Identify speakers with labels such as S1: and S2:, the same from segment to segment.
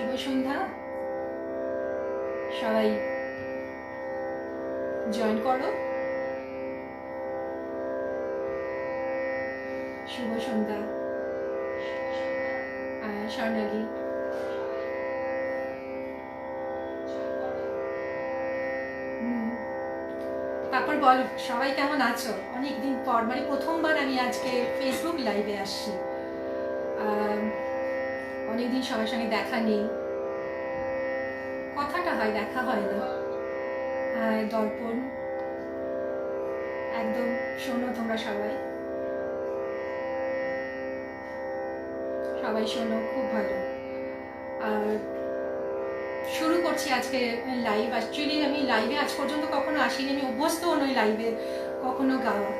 S1: শুভ সন্ধ্যা। সবাই জয়েন করো। শুভ সন্ধ্যা স্বর্ণালী। তারপর বলো সবাই কেমন আছো? অনেকদিন পর, মানে প্রথমবার আমি আজকে ফেসবুক লাইভে আসছি। অনেকদিন সবার সঙ্গে দেখা নেই, কথাটা হয়, দেখা হয় না। হ্যাঁ, দর্পণ একদম শোনো তোমরা সবাই, সবাই শোনো, খুব ভালো। আর শুরু করছি আজকে লাইভ। অ্যাকচুয়ালি আমি লাইভে আজ পর্যন্ত কখনো আসিনি, আমি অভ্যস্ত নই লাইভে কখনো গাওয়া।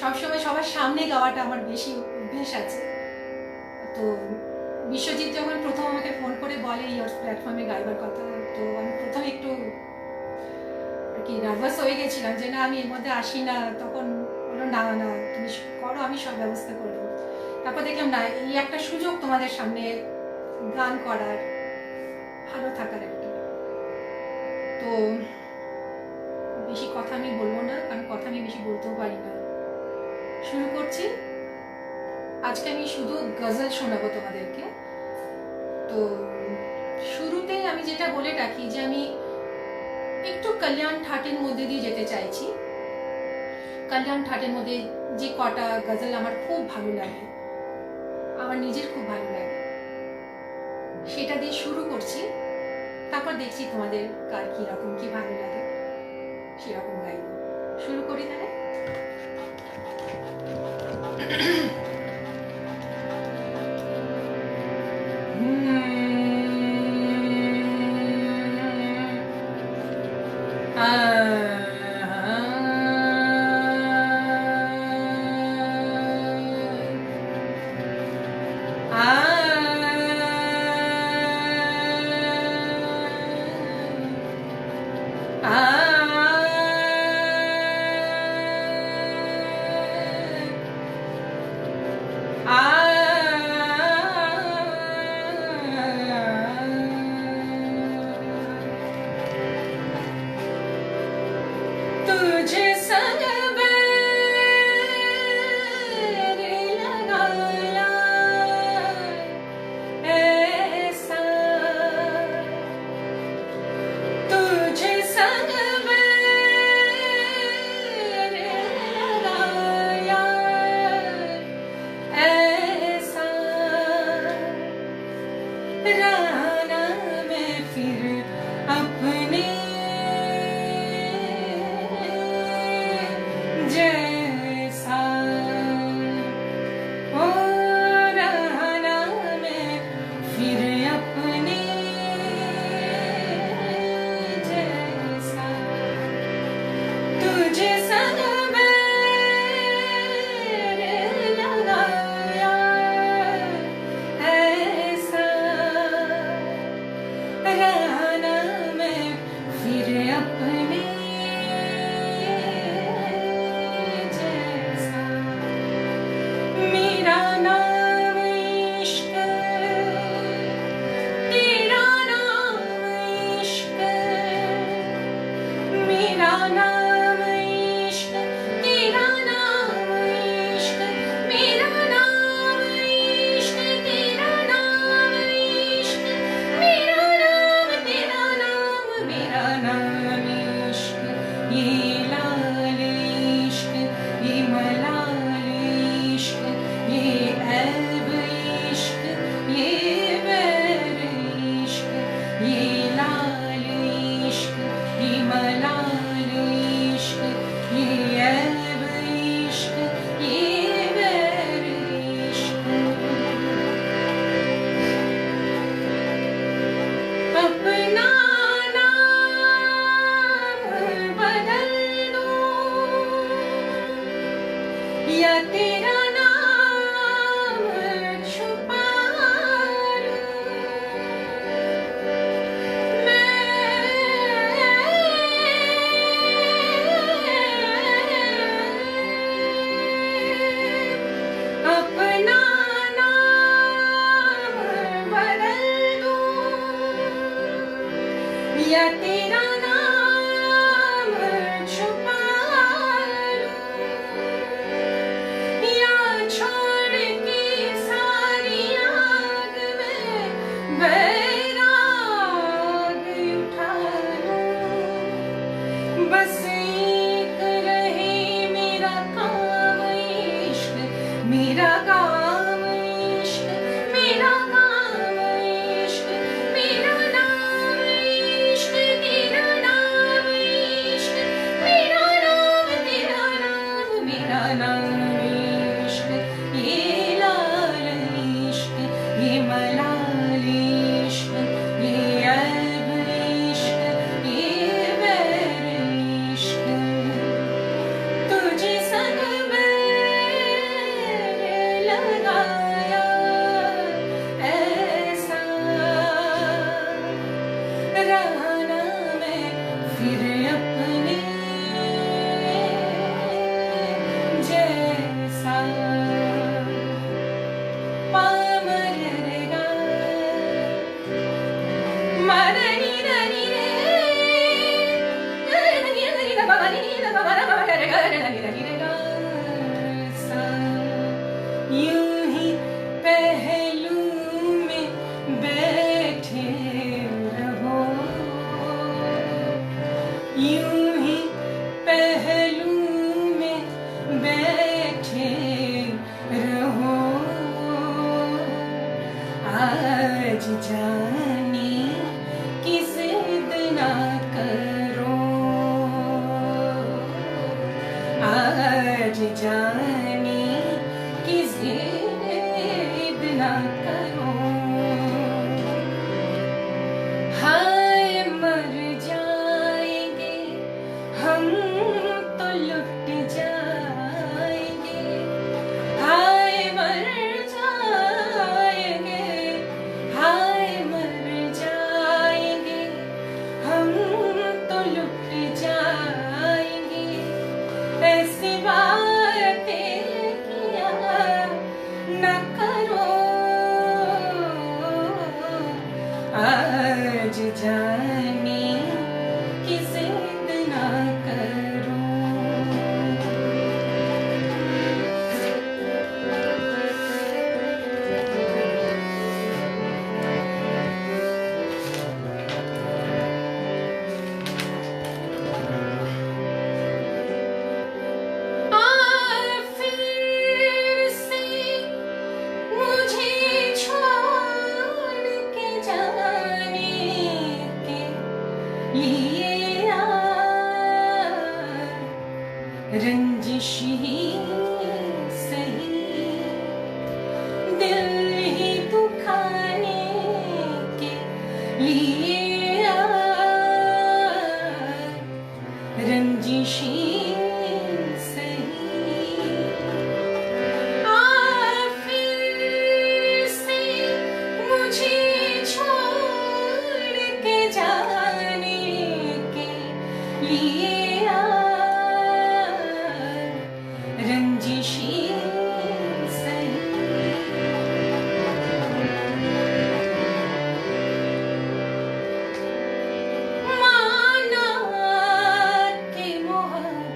S1: সবসময় সবার সামনে গাওয়াটা আমার বেশি অভ্যেস আছে। তো বিশ্বজিৎ যখন প্রথম আমাকে ফোন করে বলে এই প্ল্যাটফর্মে গাইবার কথা, তো আমি প্রথমে একটু আর কি নার্ভাস হয়ে গেছিলাম যে না আমি এর মধ্যে আসি না। তখন বললো না না তুমি করো, আমি সব ব্যবস্থা করবো। তারপর দেখলাম না, এই একটা সুযোগ তোমাদের সামনে গান করার, ভালো থাকার একটা। তো বেশি কথা আমি বলবো না, কারণ কথা আমি বেশি বলতেও পারি না। শুরু করছি। আজকে আমি শুধু গজল শোনাবো তোমাদেরকে। তো শুরুতেই আমি যেটা বলে রাখি যে আমি একটু কল্যাণ ঠাটের মধ্যে দিয়ে যেতে চাইছি। কল্যাণ ঠাটের মধ্যে যে কটা গজল আমার খুব ভালো লাগে, আমার নিজের খুব ভালো লাগে, সেটা দিয়ে শুরু করছি। তারপর দেখছি তোমাদের কার কিরকম কি ভালো লাগে, সেরকম গাইব। শুরু করি তাহলে। या तेरा नाम छुपा लूं, या छोड़ के सारी आग में बैराग उठा लूं। बस एक रहे मेरा काम इश्क, मेरा काम इश्क, मेरा काम इश्क, मेरा नाम इश्क, तेरा नाम इश्क, मेरा नाम तेरा नाम, मेरा नाम इश्क, ये लाल इश्क, ये मलाल इश्क, ये ऐब इश्क, ये बैर इश्क, तुझे संग बैर लगाया ऐसा, रहना मैं फिर अपने जैसा। पामरेगा मरनी रनी रे, रनी रनी रा बाबा नी रा बाबा रा बाबा रे गा रे रनी रनी रे गा सा। यूं ही पहलू में बैठे रहो, यूं ही पहलू में बैठे रहो। आज जाने की जिद ना करो, आज जाने की जिद ना करो। हाय मर जाएंगे हम तो लुट जाएंगे, हाय मर जाएंगे, हाय मर जाएंगे हम तो लुट जाएंगे। ऐसी बातें किया न करो, आज जाने की जिद ना करो। फिर से मुझे छोड़ के जाने के लिए रंजिश ही सही, दिल ही दुखाने के लिए रंजिश ही फिर से मुझे छोड़ के जाने के लिए रंजिशी सही। माना के मोहब्बत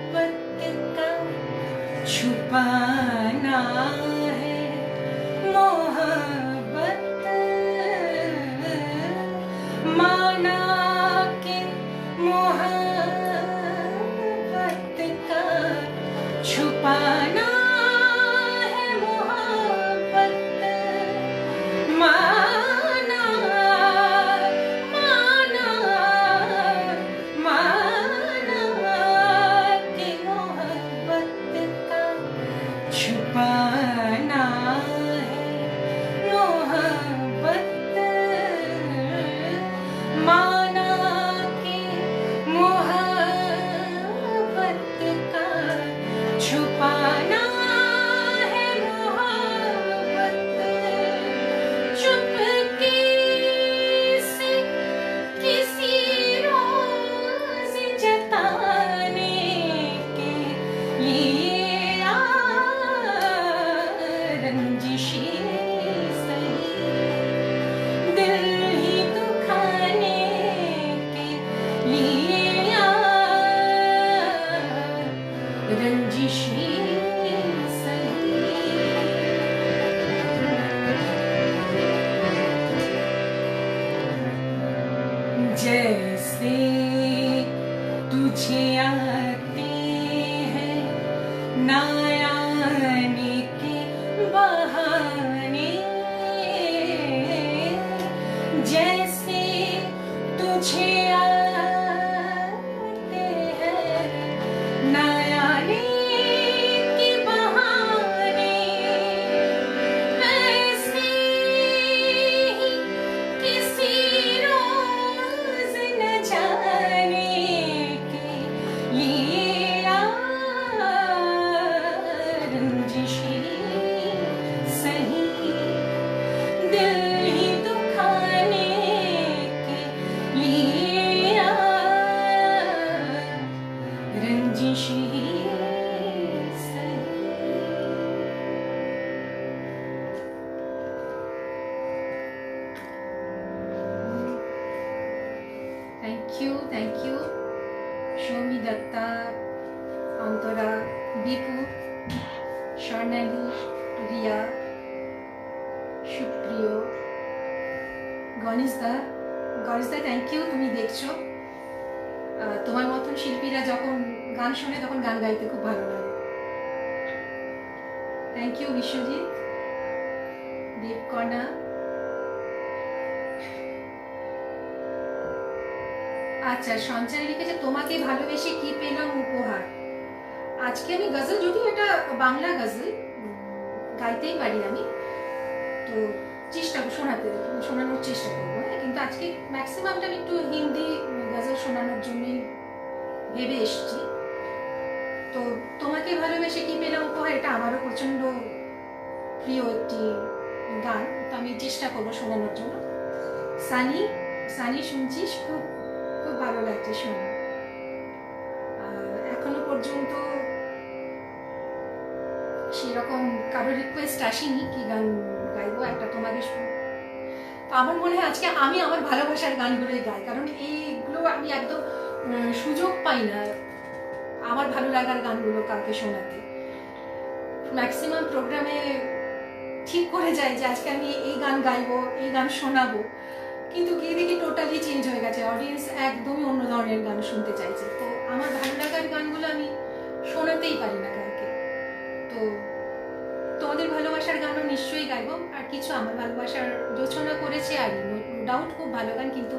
S1: जैसे तुझे आते हैं ना आने के बहाने, जैसे तुझे आते हैं ना आने के बहाने, वैसे ही किसी रोज न जाने के लिए रंजिशें सही दिल ही दुखाने के लिए रंजिशें सही। Thank you Xiaomi Dutta, Antara, Bipu, স্বর্ণালী, রিয়া, সুপ্রিয়, গণেশদা থ্যাংক ইউ, তুমি দেখছো। তোমার মতন শিল্পীরা যখন গান শোনে তখন গান গাইতে খুব ভালো লাগে। Thank you Biswajit, Debkana. আচ্ছা, সঞ্চারী লিখেছে তোমাকে ভালোবেসে কি পেলাম উপহার। আজকে আমি গজল, যদিও এটা বাংলা গজল, গাইতেই পারি আমি, তো শোনানোর চেষ্টা করবো, কিন্তু আজকে ম্যাক্সিমামটা আমি একটু হিন্দি গজল শোনানোর জন্যই ভেবে এসেছি। তো তোমাকে ভালোবেসে কি পেলাম উপহার, এটা আমারও প্রচন্ড প্রিয় একটি গান, তো আমি চেষ্টা করবো শোনানোর জন্য। সানি শুনছিস? খুব খুব ভালো লাগছে শোনা। এখনো পর্যন্ত সেরকম কারো রিকোয়েস্ট আসেনি কি গান গাইবো, একটা তোমাকে তো আমার মনে হয় আজকে আমি আমার ভালোবাসার গানগুলোই গাই, কারণ এইগুলো আমি একদম সুযোগ পাই না আমার ভালো লাগার গানগুলো কাউকে শোনাতে। ম্যাক্সিমাম প্রোগ্রামে ঠিক করে যাই যে আজকে আমি এই গান গাইবো, এই গান শোনাবো, কিন্তু গিয়ে দেখি টোটালি চেঞ্জ হয়ে গেছে, অডিয়েন্স একদমই অন্য ধরনের গান শুনতে চাইছে। তো আমার ভালো লাগার গানগুলো আমি শোনাতেই পারি না কাউকে। তো তোমাদের ভালোবাসার গানও নিশ্চয়ই গাইবো, আর কিছু আমার ভালোবাসার রচনা করেছে আর নো ডাউট খুব ভালো গান। কিন্তু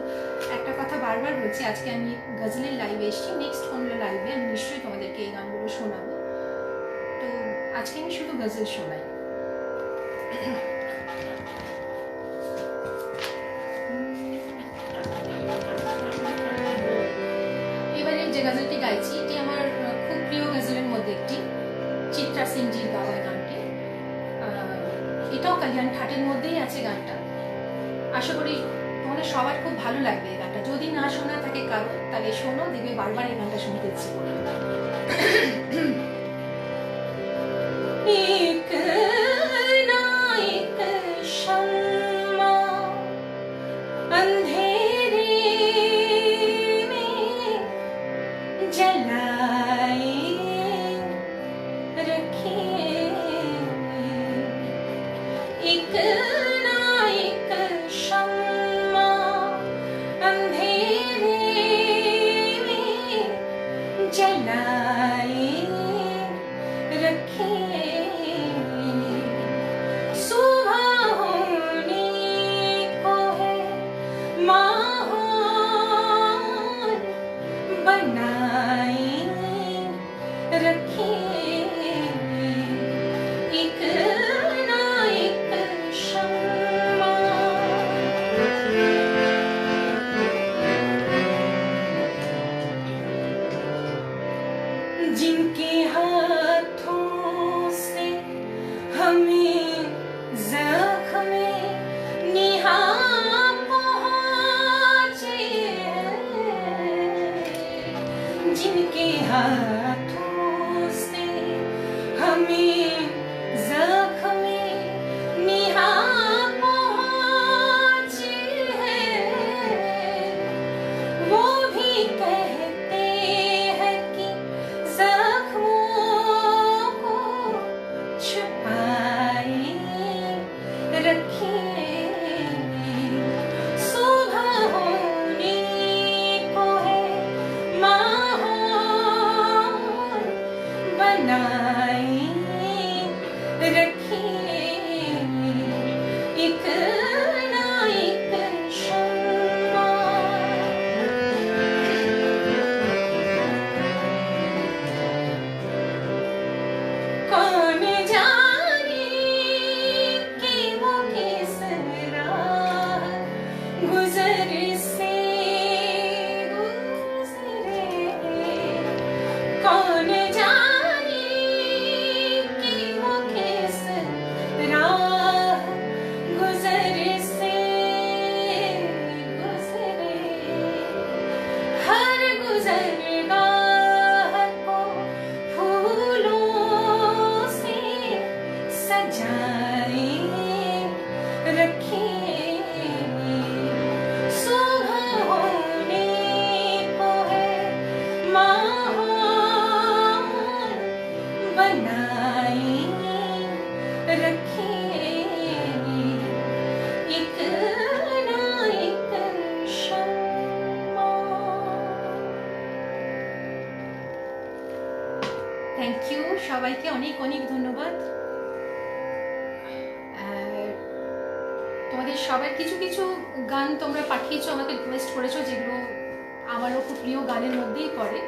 S1: একটা কথা বারবার বলছি, আজকে আমি গজলের লাইভে এসেছি, নেক্সট কোনো লাইভে আমি নিশ্চয়ই তোমাদেরকে এই গানগুলো শোনাবো। তো আজকে আমি শুধু গজল শোনাই। এবারে যে গজলটি গাইছি এটি আমার খুব প্রিয় গজলের মধ্যে একটি, চিত্রা সিংজির গাওয়া গানটি। এটাও কল্যাণ ঠাটের মধ্যেই আছে গানটা। আশা করি তোমাদের সবার খুব ভালো লাগবে এই গানটা। যদি না শোনা থাকে কারো, তাহলে শোনো, দেখবে বারবার এই গানটা শুনতে ইচ্ছে করবে। एक ना एक शम्मा अंधेरे में जलाए रखे, एक ना एक शम्मा अंधेरे में जलाए रखे, जिनके हाथों से हमें ज़ख्म निहा पहुँचे, जिनके हाथों से हमें ज़ख्म निहा पहुँचे, वो भी कहते हैं कि ज़ख्मों को छुपाए रखे, सुबह होने दरगाह को फूलों से सजाए रखेंगे। सुबह होने को है माहौल बनाए रखेंगे, एक ना एक शम्मा। থ্যাংক ইউ সবাইকে, অনেক অনেক ধন্যবাদ। তোমাদের সবার কিছু কিছু গান তোমরা পাঠিয়েছো, আমাকে রিকোয়েস্ট করেছো, যেগুলো আমারও খুব প্রিয় গানের মধ্যেই পড়ে।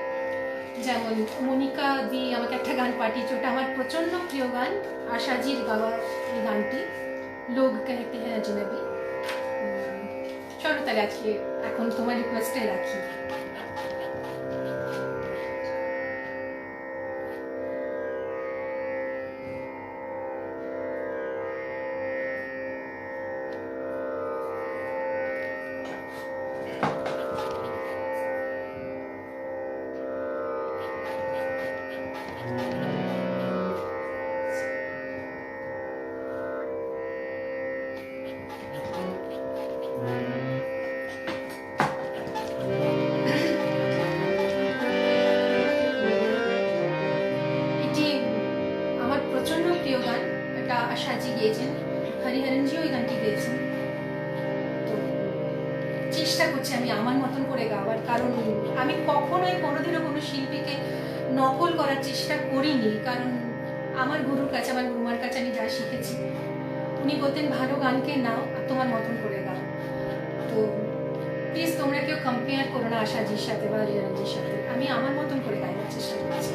S1: যেমন মনিকা দি আমাকে একটা গান পাঠিয়েছে, ওটা আমার প্রচণ্ড প্রিয় গান, আশাজির গাওয়া এই গানটি, লোক कहते हैं अजनबी। চলো তাহলে আজকে এখন তোমার রিকোয়েস্টে রাখি। আশাজি গেয়েছেন, হরিহরনজিও এই গানটি গেয়েছেন। তো চেষ্টা করছি আমি আমার মতন করে গাওয়ার, কারণ আমি কখনোই কোনোদিনও কোনো শিল্পীকে নকল করার চেষ্টা করিনি, কারণ আমার গুরুর কাছে, আমার গুরুমার কাছে আমি যা শিখেছি, উনি বলতেন ভালো গানকে নাও আর তোমার মতন করে গাও। তো প্লিজ তোমরা কেউ কম্পেয়ার করো না আশাজির সাথে বা হরিহরনজির সাথে, আমি আমার মতন করে গাইবার চেষ্টা করছি।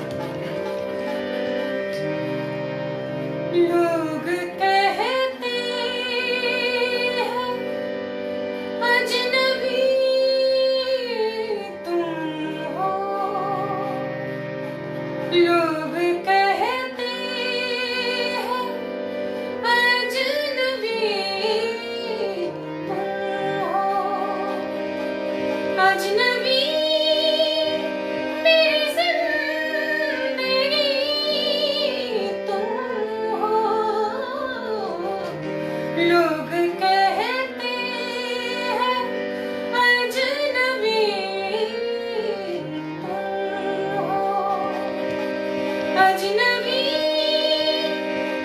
S1: लोग कहते हैं अजनबी तुम हो, लोग कहते हैं अजनबी तुम हो, अजनबी लोग कहते हैं अजनबी तुम हो, अजनबी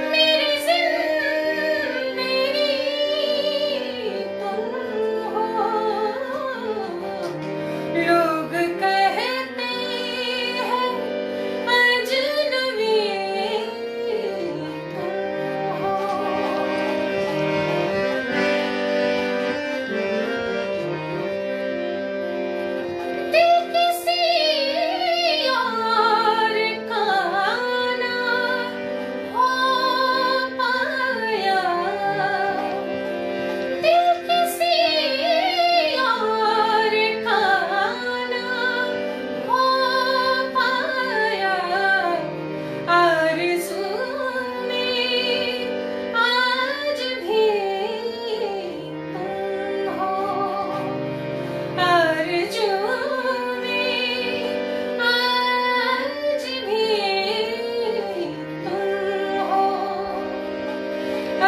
S1: मेरी जिंदगी तुम हो, लोग कहते हैं अजनबी तुम हो।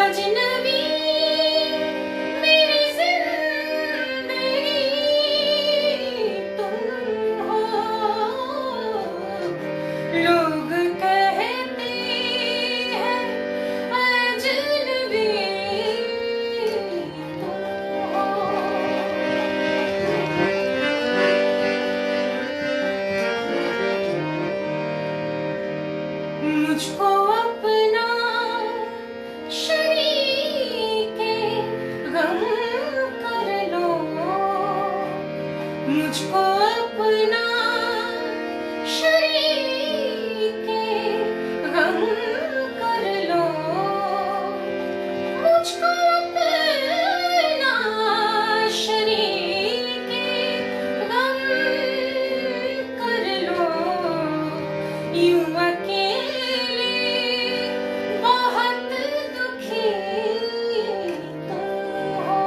S1: अजनबी मेरी जिंदगी तुम हो, लोग कहते हैं अजनबी तुम हो। मुझको अपना शरीके गम कर लो, मुझको अपना शरीके गम कर लो, मुझको अपना शरीके गम कर लो, यूं अकेले बहुत दुखी तुम हो,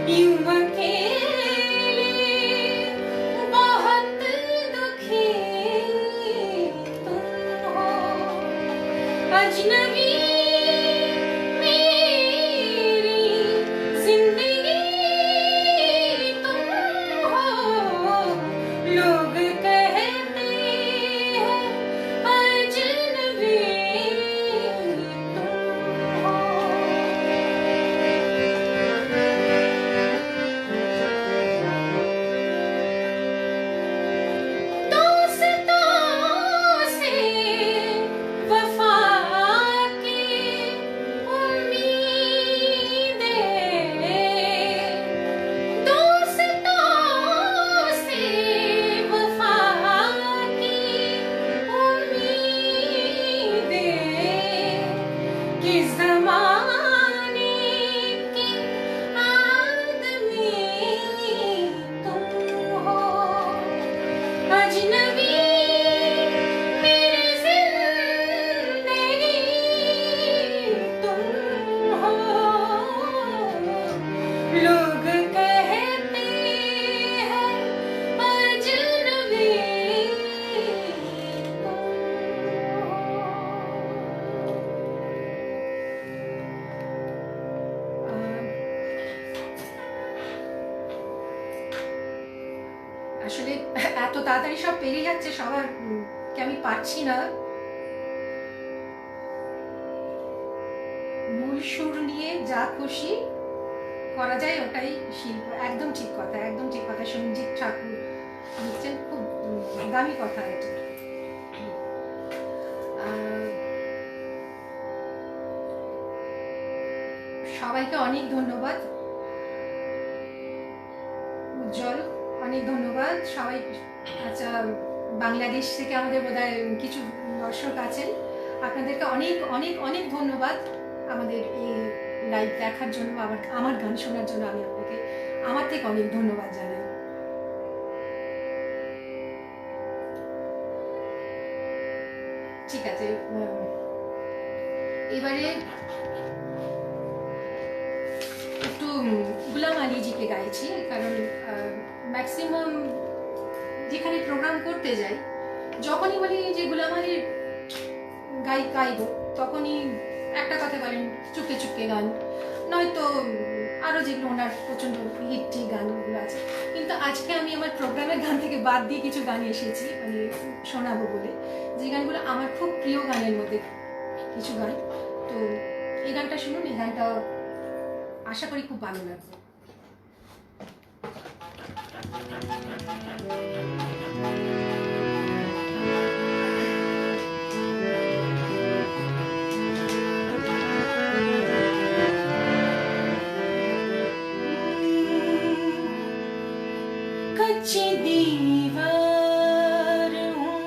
S1: यूं अकेले আসলে এত তাড়াতাড়ি সব পেরিয়ে যাচ্ছে, সবার কে আমি পাচ্ছি না। মূল সুর নিয়ে যা খুশি করা যায় ওটাই শিল্প। একদম ঠিক কথা, একদম ঠিক কথা। সঞ্জিত ঠাকুর লিখছেন, খুব দামি কথা এটা। সবাইকে অনেক ধন্যবাদ। উজ্জ্বল, অনেক ধন্যবাদ সবাই। আচ্ছা, বাংলাদেশ থেকে আমাদের বোধহয় কিছু দর্শক আছেন, আপনাদেরকে অনেক অনেক অনেক ধন্যবাদ আমাদের এই লাইভ দেখার জন্য, আমার গান শোনার জন্য। আমি আপনাকে আমার থেকে অনেক ধন্যবাদ জানাই। ঠিক আছে, এবারে একটু গুলাম আলীজিকে গাইছি, কারণ ম্যাক্সিমাম যেখানে প্রোগ্রাম করতে যাই, যখনই বলি যে গুলাম আলীর গাইব, তখনই একটা কথা বলেন চুপকে চুপকে গান, নয়তো আরও যেগুলো ওনার প্রচণ্ড হিটটি গানগুলো আছে। কিন্তু আজকে আমি আমার প্রোগ্রামের গান থেকে বাদ দিয়ে কিছু গান এসেছি মানে শোনাবো বলে, যে গানগুলো আমার খুব প্রিয় গানের মধ্যে কিছু গান। তো এই গানটা শুনুন, এই গানটা আশা করি খুব ভালো লাগবে। कच्ची दीवार हूँ,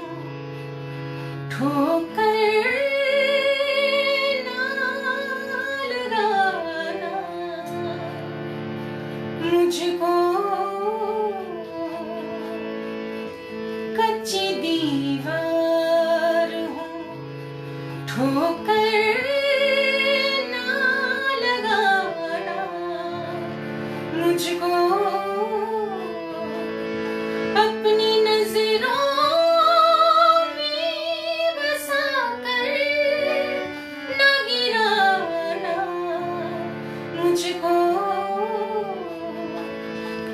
S1: ठोकर ना लगाना मुझको। कच्ची दीवार हूँ, ठोकर ना लगाना मुझको। अपनी नजरों में बसा कर न गिराना मुझको।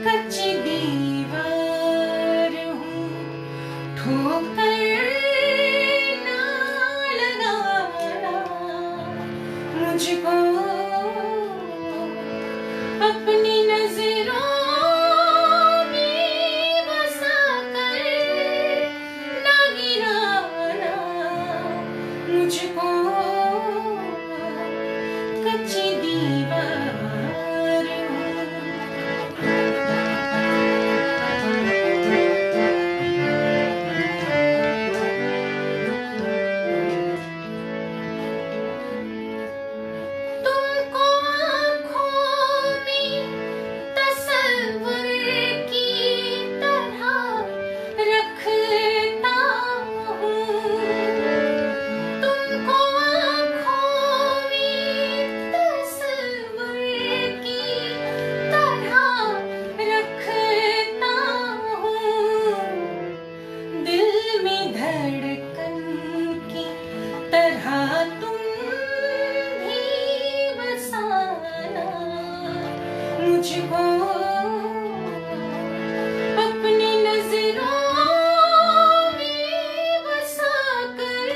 S1: कच्ची दीवार हूँ, ठोकर ना लगाना मुझको। अपनी नजरों मुझको। कच्ची दीवार तुमको आँखों में तस्वीर की तरह रखता हूँ। तुमको आँखों में तस्वीर की तरह रखता हूँ। दिल में धड़कन की तरह तुम भी बसाना मुझको। अपनी नजरों में बसा कर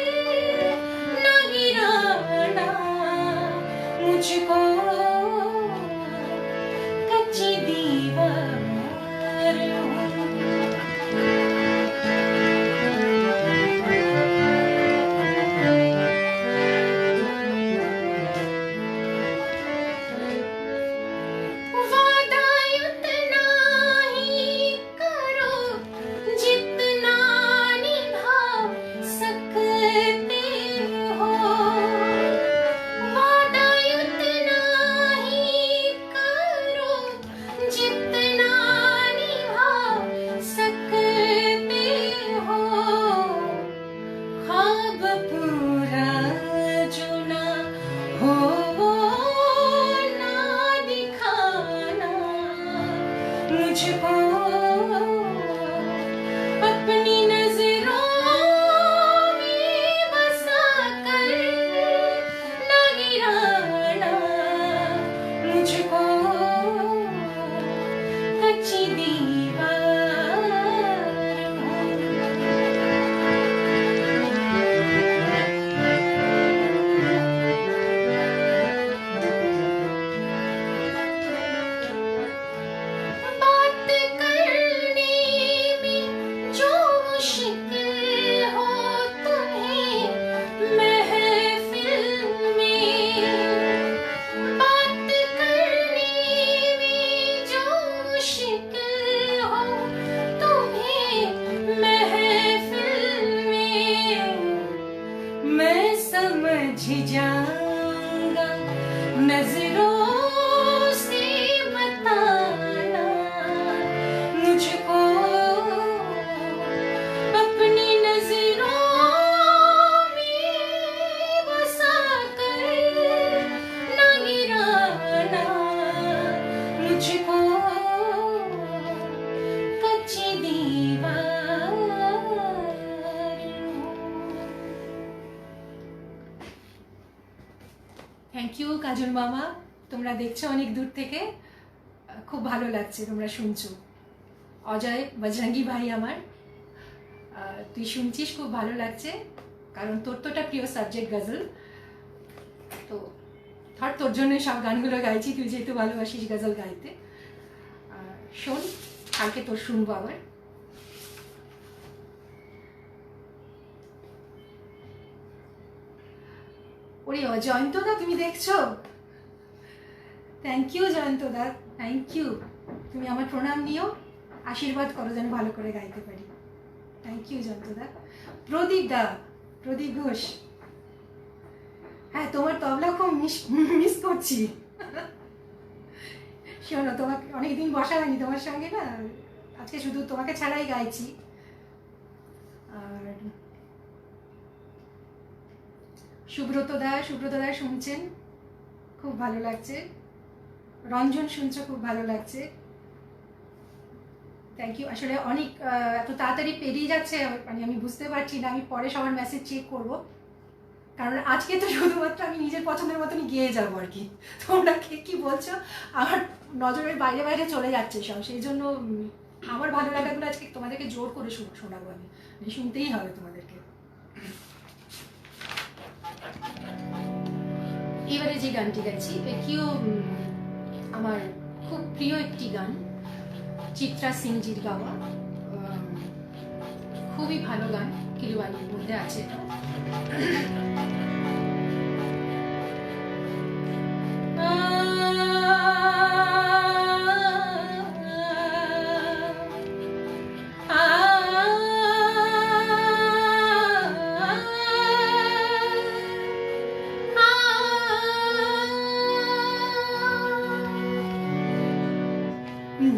S1: न गिराना मुझको। कच्ची दीवार हूँ। वादा उतना ही करो जितना निभा सकते हो। वादा उतना ही करो जितना निभा सकते हो। ख्वाब पूरा जो ना हो वो ना दिखाना मुझको। अपनी नजरों में बसा कर न गिराना मुझको। कच्ची दीवार থ্যাংক ইউ কাজল মামা, তোমরা দেখছো অনেক দূর থেকে, খুব ভালো লাগছে তোমরা শুনছো। অজয় বজরঙ্গি ভাই আমার, তুই শুনছিস, খুব ভালো লাগছে, কারণ তোর তো একটা প্রিয় সাবজেক্ট গজল, তো ধর তোর জন্য সব গানগুলো গাইছি, তুই যেহেতু ভালোবাসিস গজল গাইতে। শোন, কালকে তোর শুনবো আবার। ওরে জয়ন্তদা, তুমি দেখছো? থ্যাংক ইউ জয়ন্তদা, থ্যাংক ইউ। তুমি আমার প্রণাম নিও, আশীর্বাদ করো যেন ভালো করে গাইতে পারি। থ্যাংক ইউ জয়ন্তদা। প্রদীপ দা, প্রদীপ ঘোষ, হ্যাঁ তোমার তবলা খুব মিস করছি। শোনো, তোমাকে অনেকদিন বসা হয়নি তোমার সঙ্গে না, আজকে শুধু তোমাকে ছাড়াই গাইছি। আর সুব্রত দা শুনছেন, খুব ভালো লাগছে। রঞ্জন শুনছো, খুব ভালো লাগছে, থ্যাংক ইউ। আসলে অনেক এত তাড়াতাড়ি পেরিয়ে যাচ্ছে, মানে আমি বুঝতে পারছি না, আমি পরে সবার মেসেজ চেক করব, কারণ আজকে তো শুধুমাত্র আমি নিজের পছন্দের মতনই গিয়ে যাবো আর কি। তোমরা কে কী বলছো, আমার নজরের বাইরে বাইরে চলে যাচ্ছে সব, সেই জন্য আমার ভালো লাগাগুলো আজকে তোমাদেরকে জোর করে শোনাবো আমি, শুনতেই হবে তোমাদেরকে। এবারে যে গানটি গাইছি এটিও আমার খুব প্রিয় একটি গান, চিত্রা সিংজির গাওয়া, খুবই ভালো গান, কিলওয়ানির মধ্যে আছে এটা।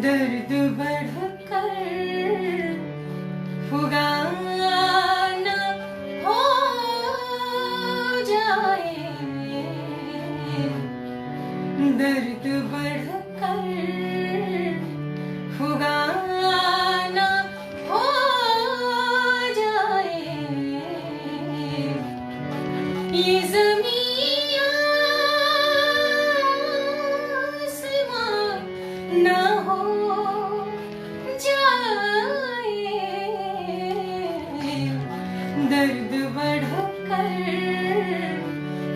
S1: दर्द बढ़कर फुगाना हो जाए, दर्द बढ़कर फुगाना हो जाए, ये ज़मीं आसमां ना हो जाए, दर्द बढ़कर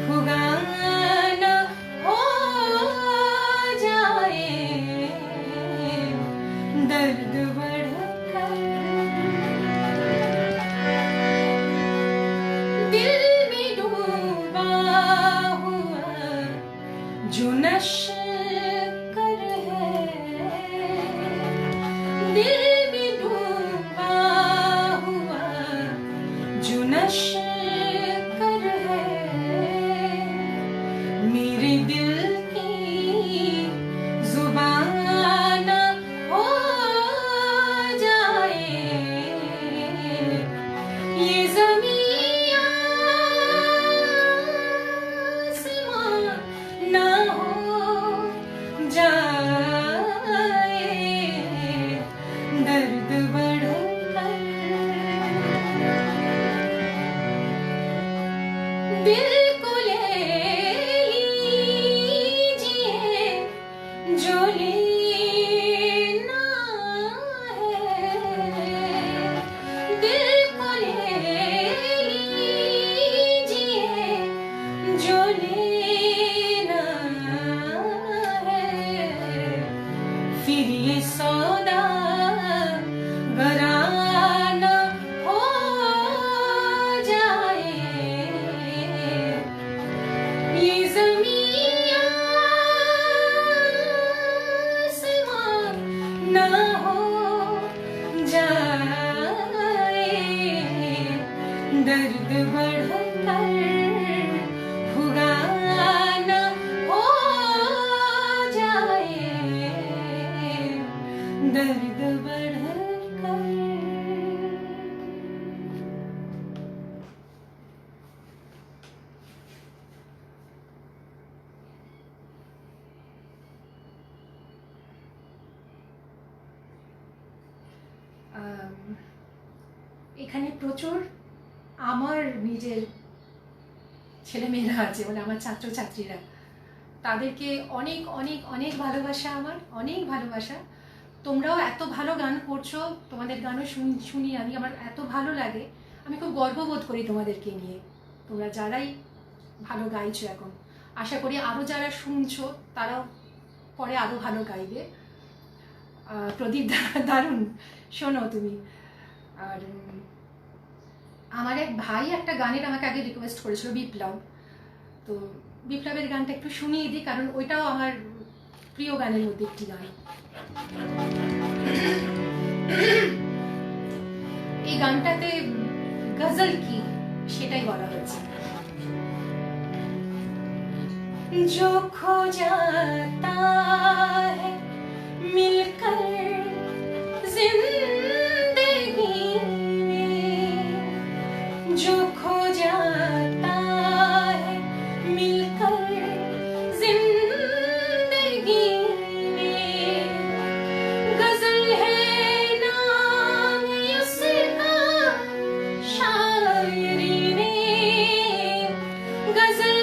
S1: फुगाना हो जाए, दर्द बढ़कर दिल में डूबा हुआ जो नशकर है, दिल में डूबा हुआ जो नशकर है, मेरे दिल की जुबान हो जाए, ये ज़मीं आसमां ना हो जाए, दर्द बढ़कर दिल को ले लीजिए जो लेना है, दिल को ले लीजिए जो लेना है, फिर ये सौदा घराना हो जाए, ये ज़मीं आसमां ना हो जाए, दर्द बढ़कर फुगाना हो जाए, दर्द बढ़कर। এখানে প্রচুর আমার নিজের ছেলেমেয়েরা আছে, মানে আমার ছাত্রছাত্রীরা, তাদেরকে অনেক অনেক অনেক ভালোবাসা, আমার অনেক ভালোবাসা। তোমরাও এত ভালো গান করছো, তোমাদের গানও শুনি আমি, আমার এত ভালো লাগে, আমি খুব গর্ববোধ করি তোমাদেরকে নিয়ে। তোমরা যারাই ভালো গাইছো এখন, আশা করি আরও যারা শুনছো তারাও পরে আরও ভালো গাইবে। প্রদীপ দারুণ শোনো তুমি। আর আমার এক ভাই একটা গানের আমাকে আগে রিকোয়েস্ট করেছিল, বিপ্লব। তো বিপ্লবের গানটা একটু শুনিয়ে দিই, কারণ ওইটাও আমার প্রিয় গানের মধ্যে একটি গান। এই গানটাতে গজল কি সেটাই বলা হয়েছে। जो खो जाता है मिलकर जिंदगी में, जो खो जाता है मिलकर जिंदगी में, गजल है नाम उसका शायरी में, गजल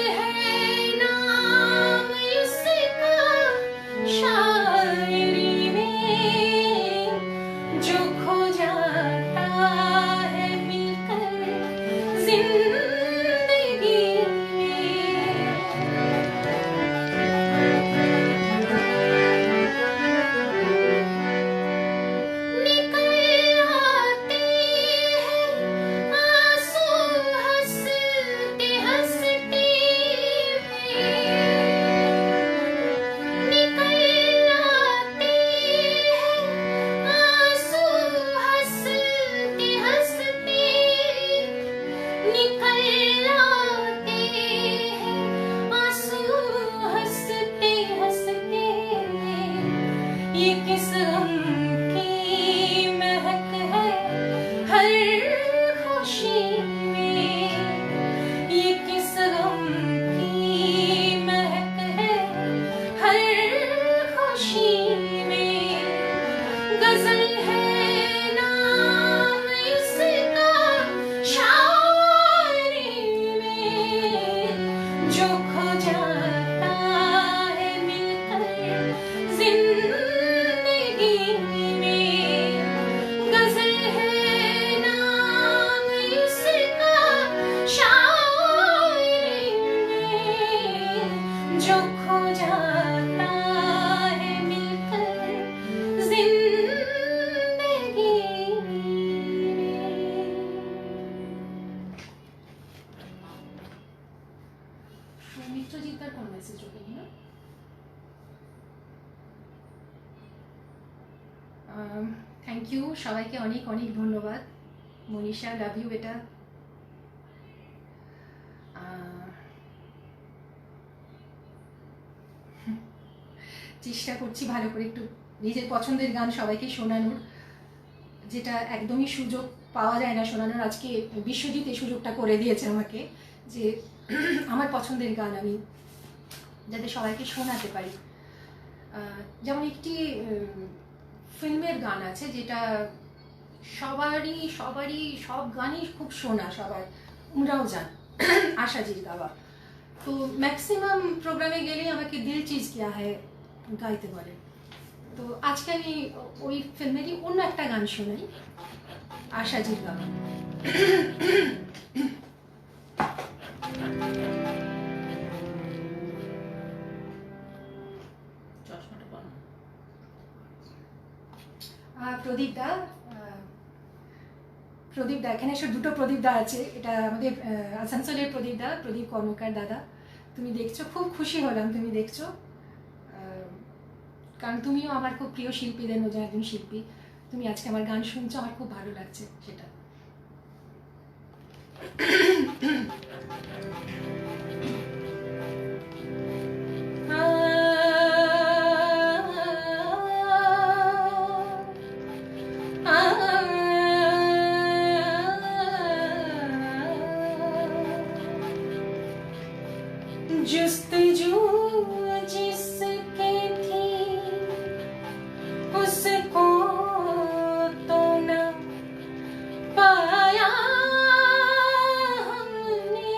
S1: থ্যাংক ইউ সবাইকে, অনেক অনেক ধন্যবাদ। মনীষা, লাভ ইউ বেটা। চেষ্টা করছি ভালো করে একটু নিজের পছন্দের গান সবাইকে শোনানোর, যেটা একদমই সুযোগ পাওয়া যায় না শোনানোর। আজকে বিশ্বজিৎ এই সুযোগটা করে দিয়েছে আমাকে, যে আমার পছন্দের গান আমি যাতে সবাইকে শোনাতে পারি। যেমন একটি ফিল্মের গান আছে যেটা সবারই সব গানই খুব শোনা, সবার, তোমরাও জান, আশাজির গাওয়া। তো ম্যাক্সিমাম প্রোগ্রামে গেলেই আমাকে দিল চিজ কিয়া হ্যায় গাইতে বলে। তো আজকে আমি ওই ফিল্মেরই অন্য একটা গান শোনাই, আশাজির গাওয়া। প্রদীপ দা এখানে এসে দুটো প্রদীপ দা আছে, এটা আমাদের আসানসোলের প্রদীপ দা, প্রদীপ কর্মকার দাদা। তুমি দেখছো, খুব খুশি হলাম তুমি দেখছো, কারণ তুমিও আমার খুব প্রিয় শিল্পীদের মধ্যে একজন শিল্পী। তুমি আজকে আমার গান শুনছো, আমার খুব ভালো লাগছে সেটা। जुस्तजू जिसकी थी उसको तो न पाया हमने,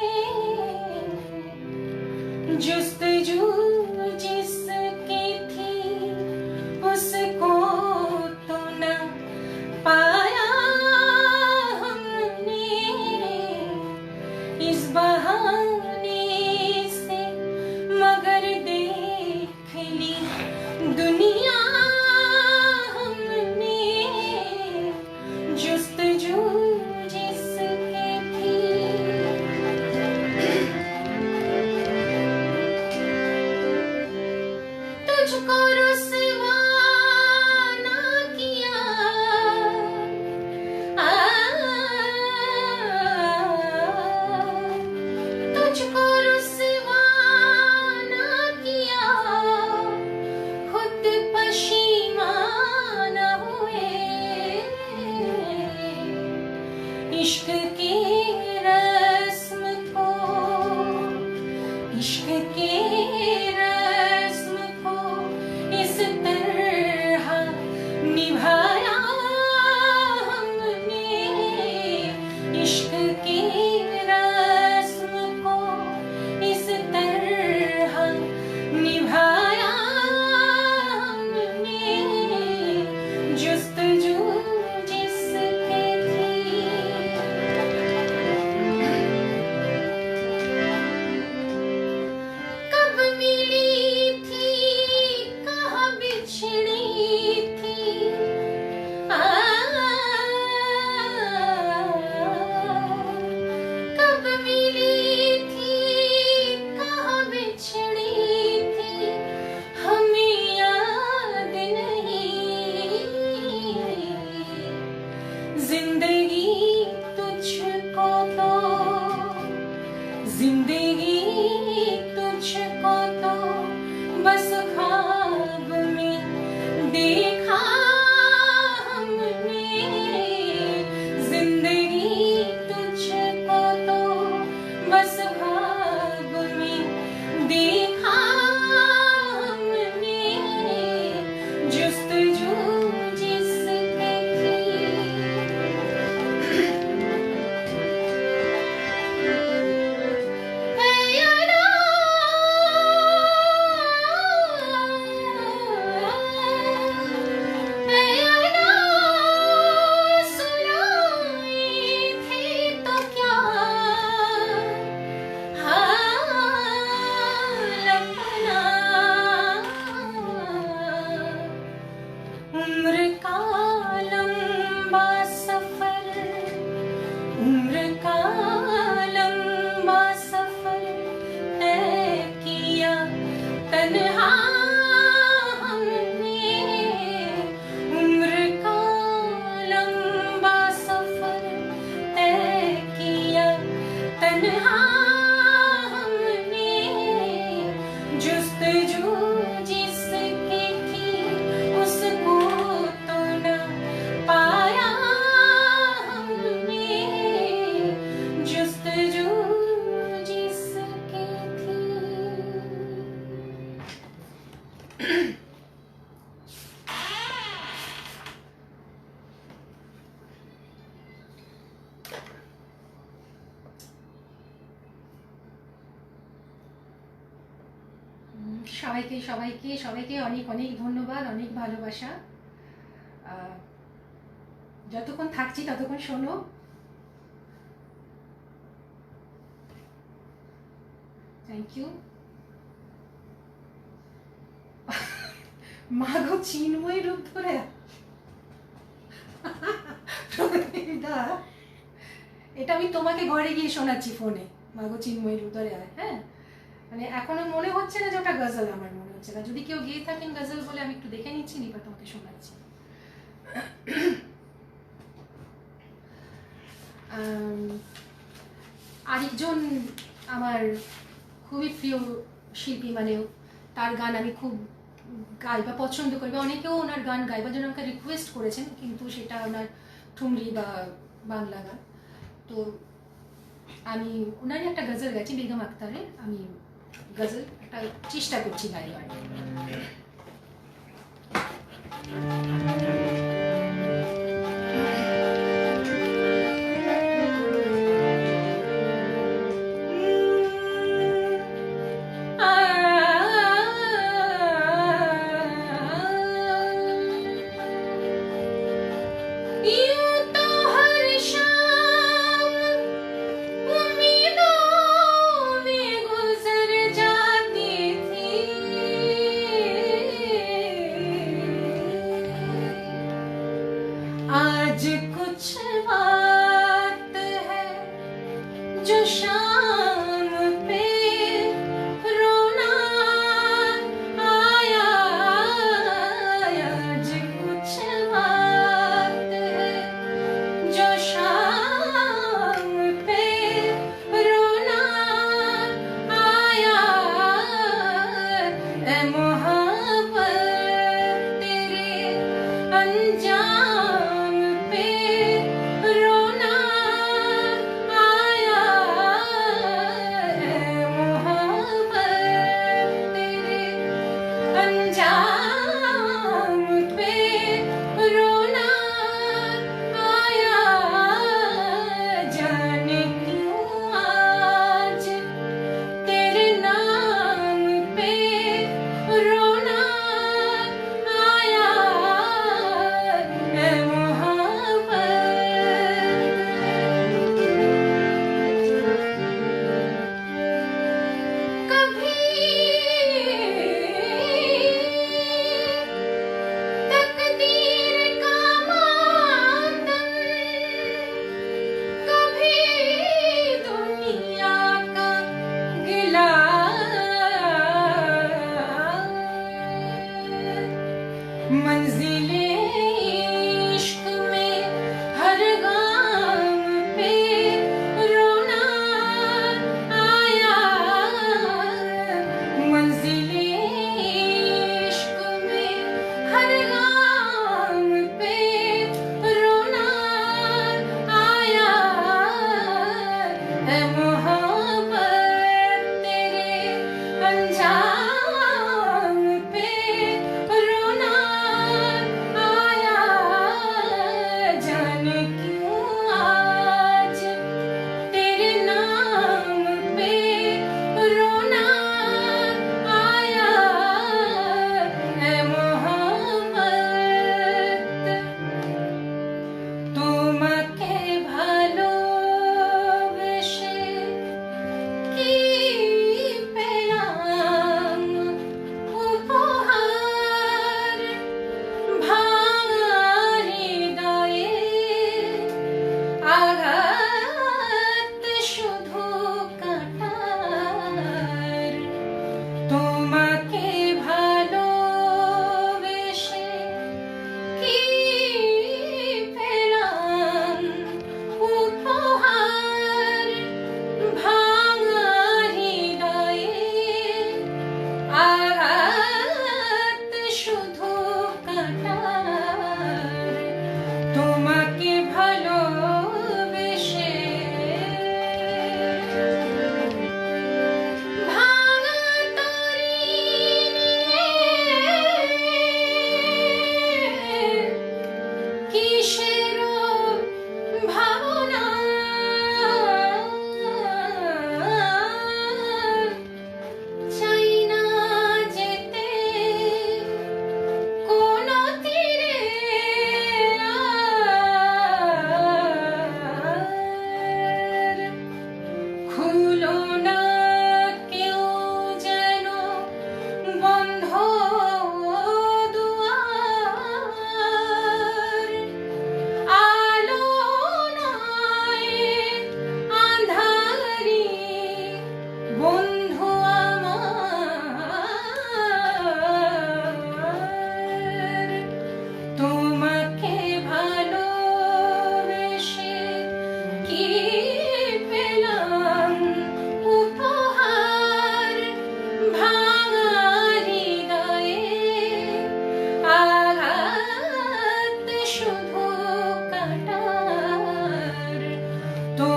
S1: সবাইকে সবাইকে সবাইকে অনেক অনেক ধন্যবাদ, অনেক ভালোবাসা। যতক্ষণ থাকছি ততক্ষণ শোনো। Thank you. মাগো চিন্ময় রূপ ধরে এটা আমি তোমাকে ঘরে গিয়ে শোনাচ্ছি ফোনে, মাগো চিন্ময় রূপ ধরে আয়। হ্যাঁ, মানে এখনো মনে হচ্ছে না যে ওটা গজল, আমার মনে হচ্ছে না। যদি কেউ গিয়ে থাকেন গজল বলে, আমি একটু দেখে নিচ্ছি, নিবা তোমাকে শোনাচ্ছি। আরেকজন আমার খুবই প্রিয় শিল্পী, মানে তার গান আমি খুব গাইবা পছন্দ করি, বা অনেকেও ওনার গান গাইবার জন্য আমাকে রিকোয়েস্ট করেছেন, কিন্তু সেটা ওনার ঠুমরি বা বাংলা গান। তো আমি ওনারই একটা গজল গাইছি, বেগম আক্তারের। আমি গজল একটা চেষ্টা করছি গাইবার। आज कुछ बात है जो शाम पे रोना आया, आज कुछ बात है जो शाम पे रोना आया, ऐ मोहब्बत तेरे अंजाम पे रोना आया,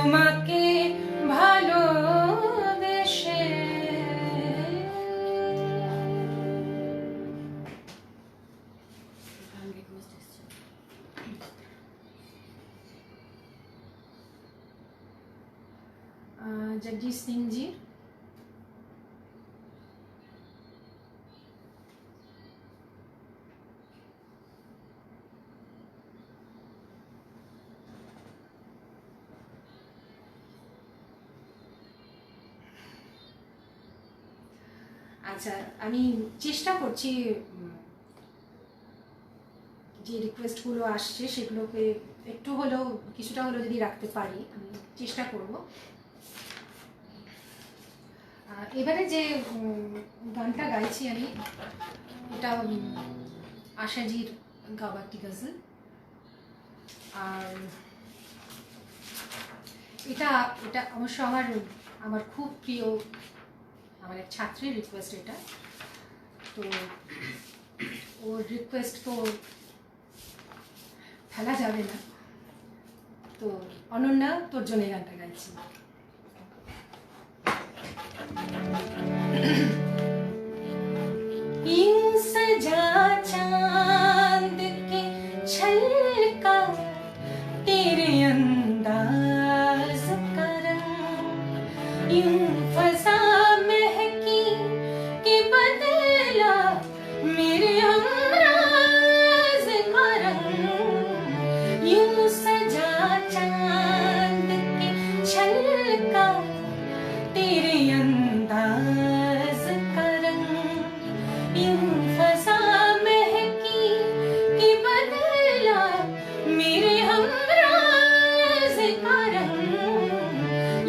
S1: তোমাকে ভালোবেসে जगजीत सिंह जी আচ্ছা আমি চেষ্টা করছি যে রিকোয়েস্টগুলো আসছে সেগুলোকে একটু হলেও কিছুটা হলেও যদি রাখতে পারি আমি চেষ্টা করব। এবারে যে গানটা গাইছি আমি এটা আশাজির গাওয়া একটি গজল, আর এটা এটা অবশ্য আমার খুব প্রিয় আমার এক ছাত্রীর রিকোয়েস্ট এটা, তো ওর রিকোয়েস্ট তো ফেলা যাবে না, তো অনন্যা তোর জন্য গানটা গাইছি। यूं सजा चांद के छलका तेरे अंदाज का रंग, यूं फजा महकी के बदला मेरे हमराज का रंग, यूं सजा चांद के छलका तेरे अंदाज का रंग, यूं फजा महकी कि बदला मेरे हमराज का रंग,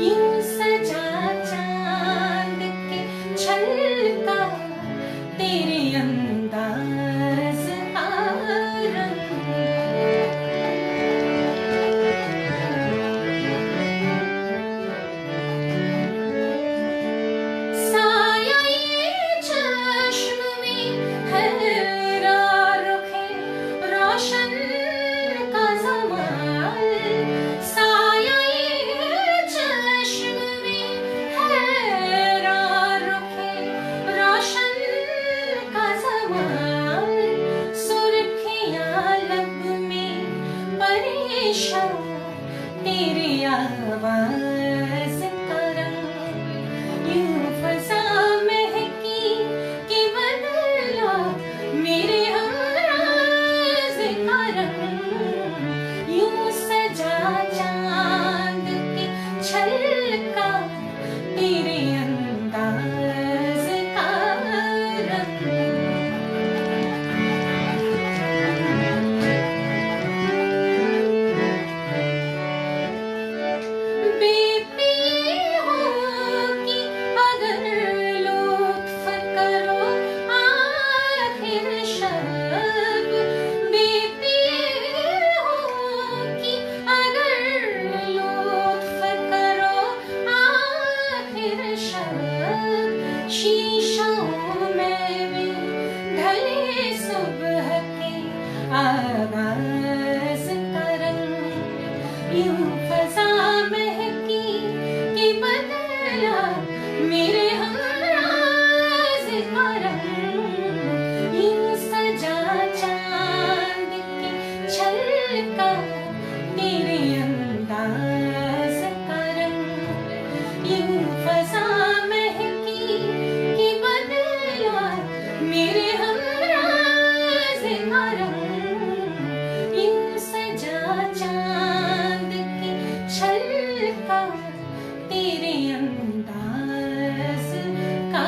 S1: यूं सजा चांद के छलका तेरे अंदाज का रंग। तेरी आवाज का रंग, यूं फजा महकी कि बदला मेरे हमराज का रंग, यूं सजा चांद के छलका तेरे अंदाज का रंग। आवाज का रंग, यूं फजा महकी कि बदला मेरे हमराज का रंग, यूं सजा चांद के छलका तेरे अंदाज का रंग, यूं फजा महकी कि बदला मेरे हमराज का रंग, चांद के छलका तेरे अंदाज का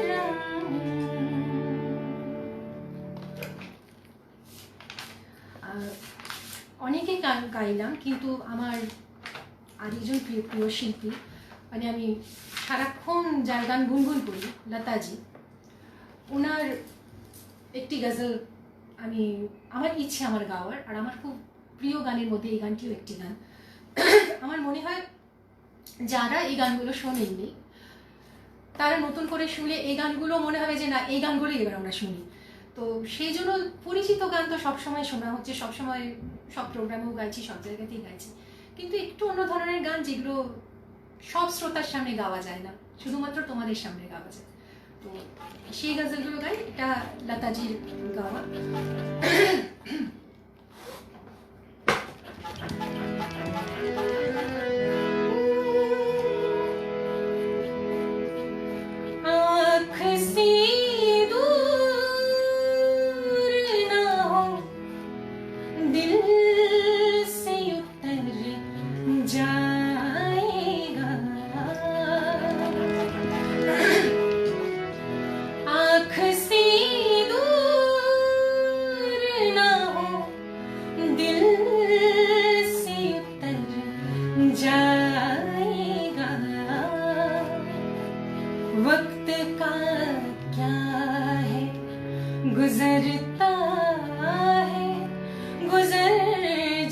S1: रंग। অনেকে গান গাইলাম, কিন্তু আমার আরেকজন প্রিয় শিল্পী, মানে আমি সারাক্ষণ যার গান গুনগুন করি, লতাজি, ওনার একটি গজল আমার ইচ্ছে আমার গাওয়ার, আর আমার খুব প্রিয় গানের মধ্যে এই গানটিও একটি গান। আমার মনে হয় যারা এই গানগুলো শোনেননি তারা নতুন করে শুনলে এই গানগুলো মনে হবে যে না, এই গানগুলোই এবার আমরা শুনি। তো সেই জন্য পরিচিত গান তো সবসময় শোনা হচ্ছে, সবসময় সব প্রোগ্রামেও গাইছি, সব জায়গাতেই গাইছি, কিন্তু একটু অন্য ধরনের গান যেগুলো সব শ্রোতার সামনে গাওয়া যায় না, শুধুমাত্র তোমাদের সামনে গাওয়া যায়। তো সেই গজলগুলো গাই। এটা লতাজির গাওয়া। आँख से दूर ना हो, दिल से उतर जाएगा। आँख से दूर ना हो, दिल से उतर जाएगा। वक्त का क्या है गुजरता है, गुजर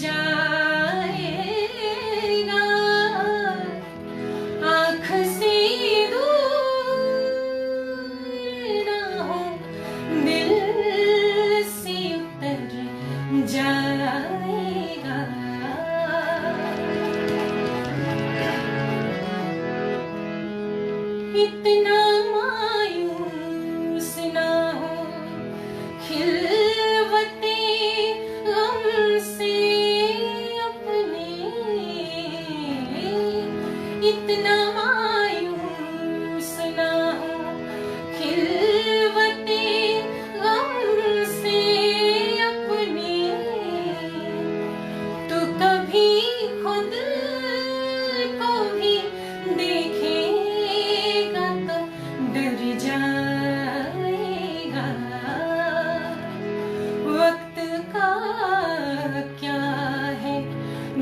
S1: जाएगा। आँख से दूर ना हो, दिल से उतर जाएगा। इतना मायूस ना हो, खिलवते गम से अपने। इतना मायूस ना हो, खिलवते गम से अपने। तो कभी खुद को भी देखेगा तो डर जाएगा। वक्त का क्या है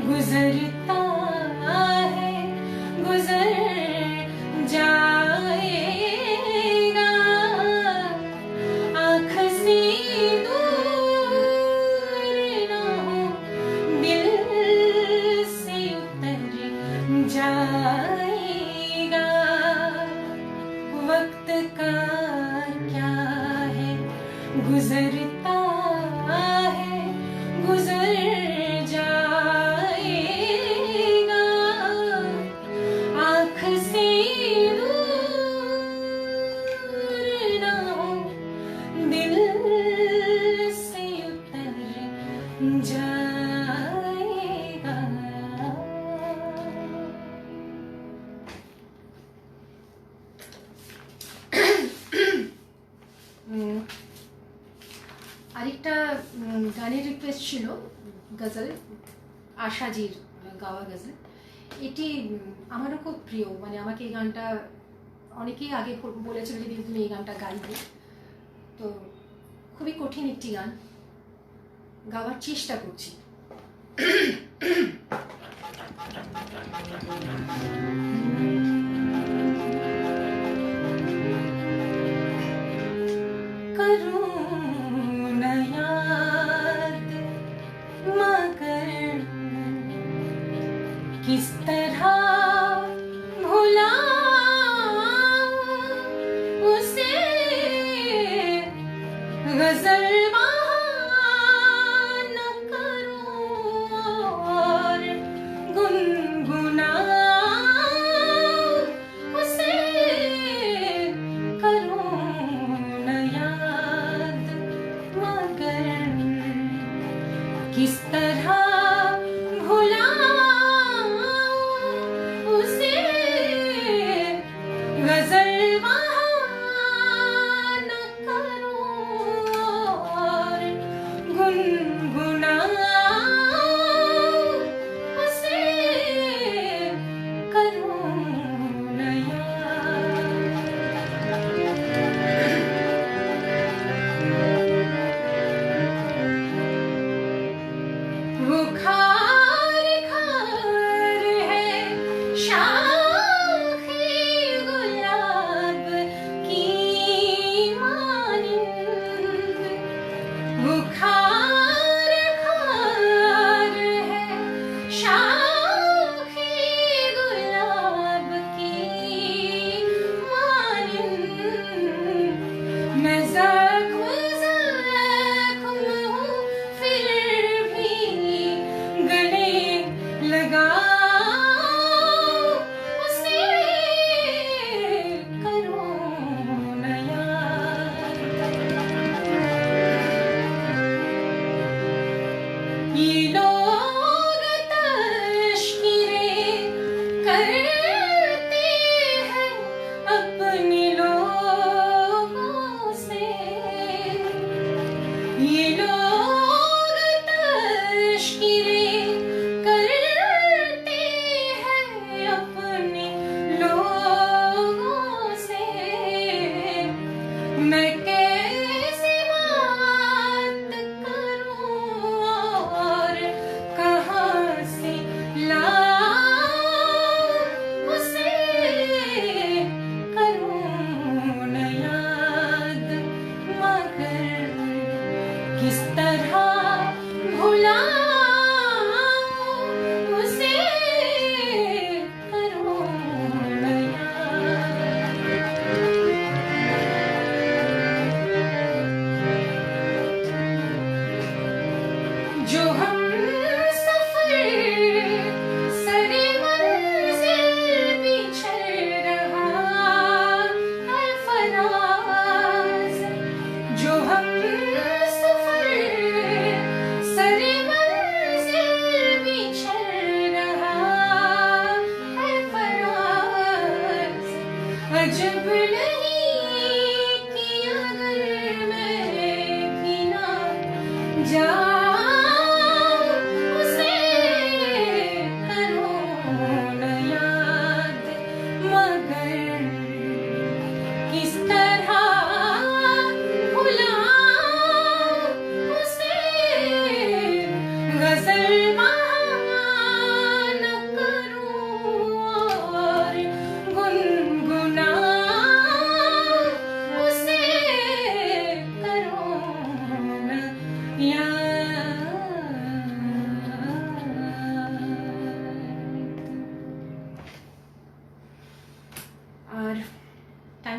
S1: गुजरता है, गुजर जाएगा। आँख से दूर ना हो, दिल से उतर जाएगा। वक्त का क्या है गुजरता है, गुजर जाएगा। आँख से दूर ना हो, दिल से उतर जाएगा। আরেকটা গানের রিকোয়েস্ট ছিল, গজল, আশাজির গাওয়া গজল। এটি আমারও খুব প্রিয়, মানে আমাকে এই গানটা অনেকেই আগে বলেছিল যে তুমি এই গানটা গাইবে। তো খুবই কঠিন একটি গান, গাওয়ার চেষ্টা করছি। किस तरह भुलाऊं उसे, गजल बहाना करूं और गुनगुनाऊं उसे। करूं न याद मगर किस तरह गजल बहाना करूं और गुनगुनाऊं उसे। करूं न याद। वो खार खार है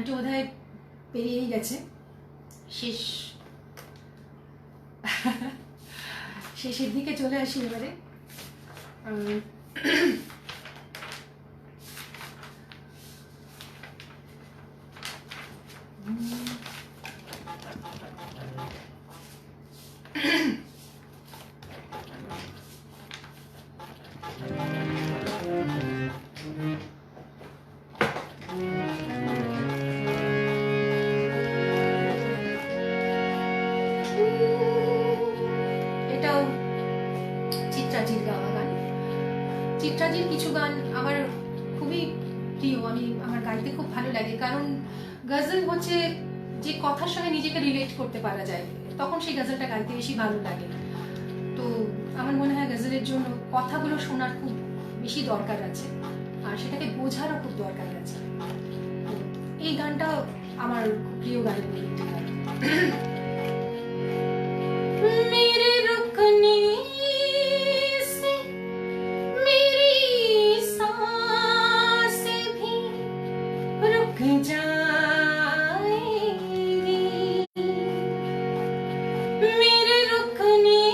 S1: গানটা বোধহয় পেরিয়েই গেছে, শেষের দিকে চলে আসি এবারে। এটাও চিত্রাজির গাওয়া গান। চিত্রাজির কিছু গান আমার খুবই প্রিয়, আমার গাইতে খুব ভালো লাগে, কারণ গজল হচ্ছে যে কথার সঙ্গে নিজেকে রিলেট করতে পারা যায়, তখন সেই গজলটা গাইতে বেশি ভালো লাগে। তো আমার মনে হয় গজলের জন্য কথাগুলো শোনার খুব বেশি দরকার আছে, আর সেটাকে বোঝারও খুব দরকার আছে। তো এই গানটা আমার খুব প্রিয় গানের মধ্যে একটি গান। मेरे रुकने से मेरी सांसें भी रुक जाएंगी, मेरे रुकने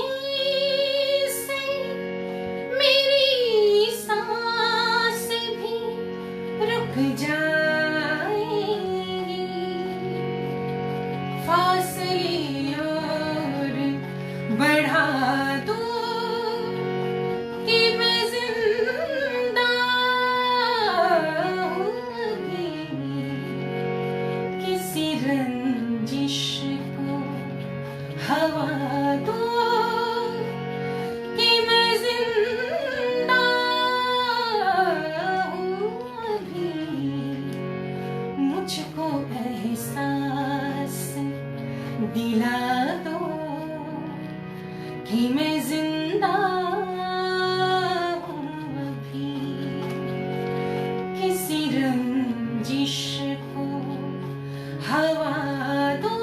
S1: से मेरी सांसें भी रुक जाएंगी, फासले बढ़ा दो कि मैं जिंदा होंगी, किसी रंजिश को हवा दो कि मैं जिंदा होंगी, मुझको एहसास दिला दो कि मैं जिंदा हूँ अभी, किसी रंजिश को हवा दो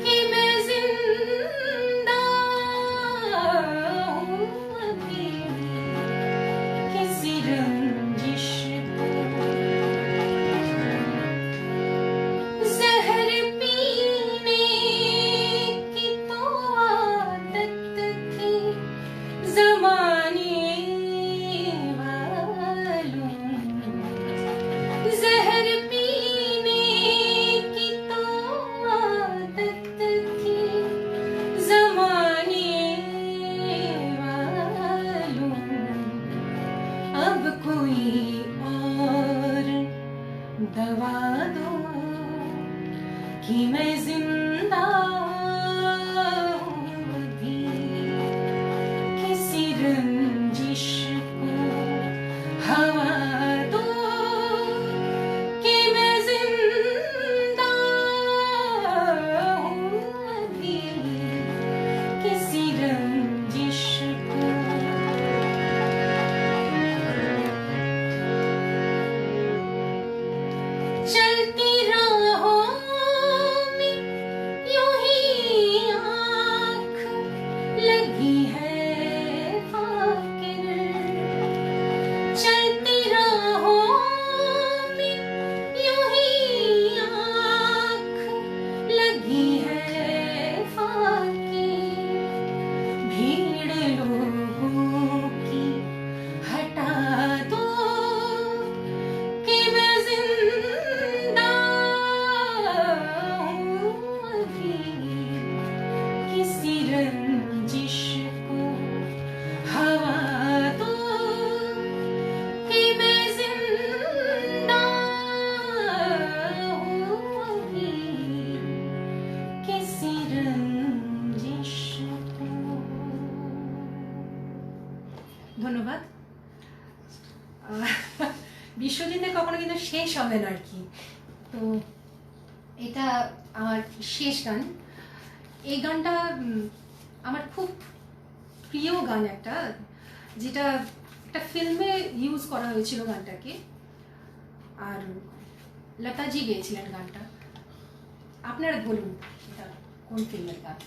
S1: कि मैं जिंदा हूँ अभी, किसी रंजिश को जहर पीने की तो आदत थी ज़माने वालों, जहर पीने की तो आदत थी ज़माने वालों, अब कोई और दवा दो कि मैं जिंदा हूँ अभी, किसी रंजिश को हवा दो कि मैं जिंदा हूँ अभी, किसी रंजिश को। चलती राहों में यूं ही आँख लगी है फाकिर, चलती राहों में यूं ही आँख लगी है फाकिर, भीड़ लोगों की हटा दो कि मैं जिंदा हूँ अभी, किसी रंजिश को हवा दो कि मैं जिंदा हूँ अभी, किसी रंजिश को। ধন্যবাদ। বিশ্বজিতের কখনো কিন্তু শেষ হবে না আর কি। তো এটা আমার শেষ গান। এই গানটা আমার খুব প্রিয় গান একটা, যেটা একটা ফিল্মে ইউজ করা হয়েছিল গানটাকে, আর লতাজি গেয়েছিলেন গানটা। আপনারা বলুন এটা কোন ফিল্মের গান?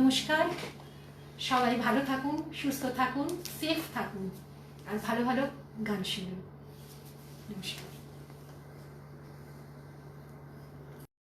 S1: নমস্কার, সবাই ভালো থাকুন, সুস্থ থাকুন, সেফ থাকুন আর ভালো ভালো গান শুনুন। নমস্কার।